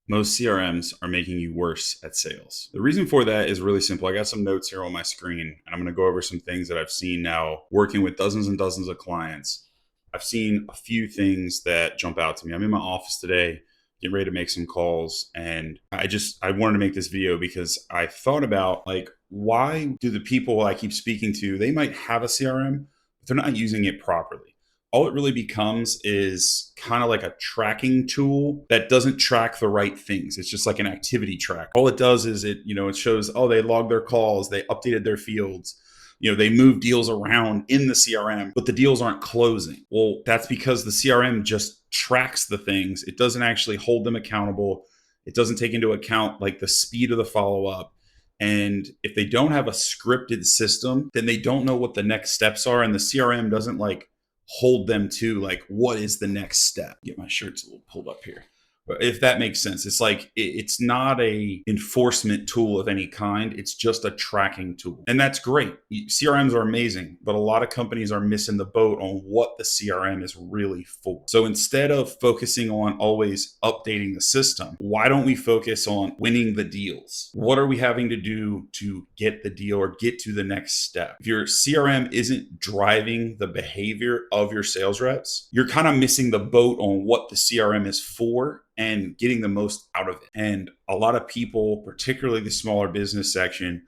Most CRMs are making you worse at sales. The reason for that is really simple. I got some notes here on my screen, and I'm going to go over some things that I've seen now working with dozens and dozens of clients. I've seen a few things that jump out to me. I'm in my office today, getting ready to make some calls, and I wanted to make this video because I thought about, like, why do the people I keep speaking to, they might have a CRM, but they're not using it properly. All it really becomes is kind of like a tracking tool that doesn't track the right things. It's just like an activity track. All it does is it shows, oh, they logged their calls, they updated their fields, they move deals around in the CRM, but the deals aren't closing. Well, that's because the CRM just tracks the things. It doesn't actually hold them accountable. It doesn't take into account like the speed of the follow up. And if they don't have a scripted system, then they don't know what the next steps are. And the CRM doesn't like hold them to like what is the next step. Get my shirts a little pulled up here, but if that makes sense, it's like it's not a enforcement tool of any kind. It's just a tracking tool, and that's great. CRMs are amazing, but a lot of companies are missing the boat on what the CRM is really for. So instead of focusing on always updating the system, why don't we focus on winning the deals? What are we having to do to get the deal or get to the next step? If your CRM isn't driving the behavior of your sales reps, you're kind of missing the boat on what the CRM is for and getting the most out of it. And a lot of people, particularly the smaller business section,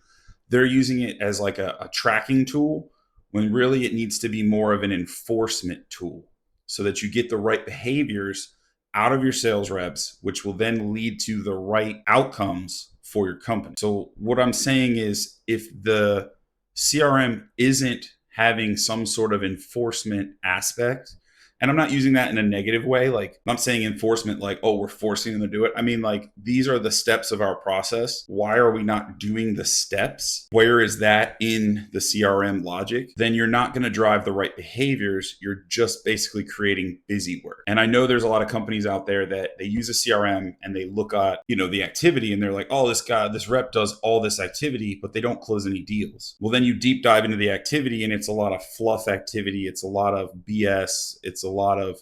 they're using it as like a tracking tool when really it needs to be more of an enforcement tool so that you get the right behaviors out of your sales reps, which will then lead to the right outcomes for your company. So what I'm saying is, if the CRM isn't having some sort of enforcement aspect, and I'm not using that in a negative way. Like, I'm saying enforcement, like, oh, we're forcing them to do it. I mean, like, these are the steps of our process. Why are we not doing the steps? Where is that in the CRM logic? Then you're not going to drive the right behaviors. You're just basically creating busy work. And I know there's a lot of companies out there that they use a CRM and they look at, the activity, and they're like, oh, this rep does all this activity, but they don't close any deals. Well, then you deep dive into the activity and it's a lot of fluff activity. It's a lot of BS. It's a lot of,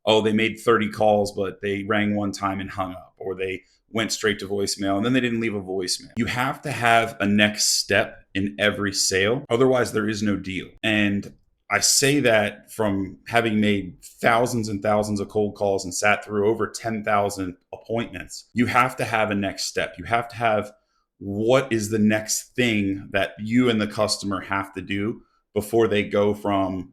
oh, they made 30 calls, but they rang one time and hung up, or they went straight to voicemail and then they didn't leave a voicemail. You have to have a next step in every sale. Otherwise, there is no deal. And I say that from having made thousands and thousands of cold calls and sat through over 10,000 appointments. You have to have a next step. You have to have, what is the next thing that you and the customer have to do before they go from,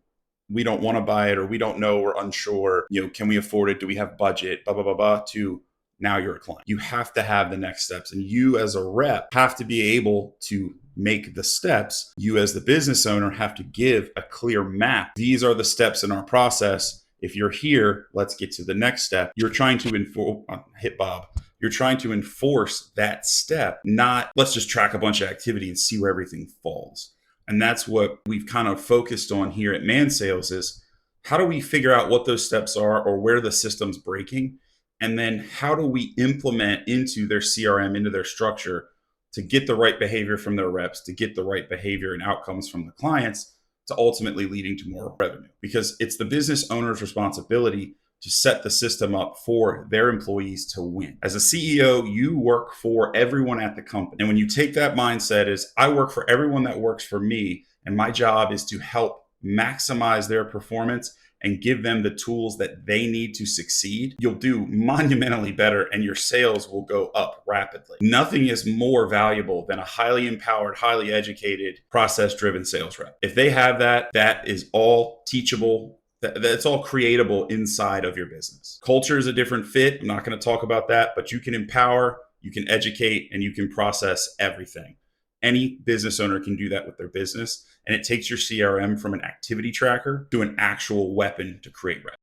we don't want to buy it, or we don't know, we're unsure, can we afford it? Do we have budget? Blah, blah, blah, blah, to now you're a client. You have to have the next steps. And you as a rep have to be able to make the steps. You as the business owner have to give a clear map. These are the steps in our process. If you're here, let's get to the next step. You're trying to hit Bob. You're trying to enforce that step, not let's just track a bunch of activity and see where everything falls. And that's what we've kind of focused on here at Man Sales, is how do we figure out what those steps are or where the system's breaking? And then how do we implement into their CRM, into their structure, to get the right behavior from their reps, to get the right behavior and outcomes from the clients, to ultimately leading to more revenue? Because it's the business owner's responsibility to set the system up for their employees to win. As a CEO, you work for everyone at the company. And when you take that mindset as, I work for everyone that works for me, and my job is to help maximize their performance and give them the tools that they need to succeed, you'll do monumentally better and your sales will go up rapidly. Nothing is more valuable than a highly empowered, highly educated, process-driven sales rep. If they have that, that is all teachable. That's all creatable inside of your business. Culture is a different fit. I'm not going to talk about that, but you can empower, you can educate, and you can process everything. Any business owner can do that with their business. And it takes your CRM from an activity tracker to an actual weapon to create revenue.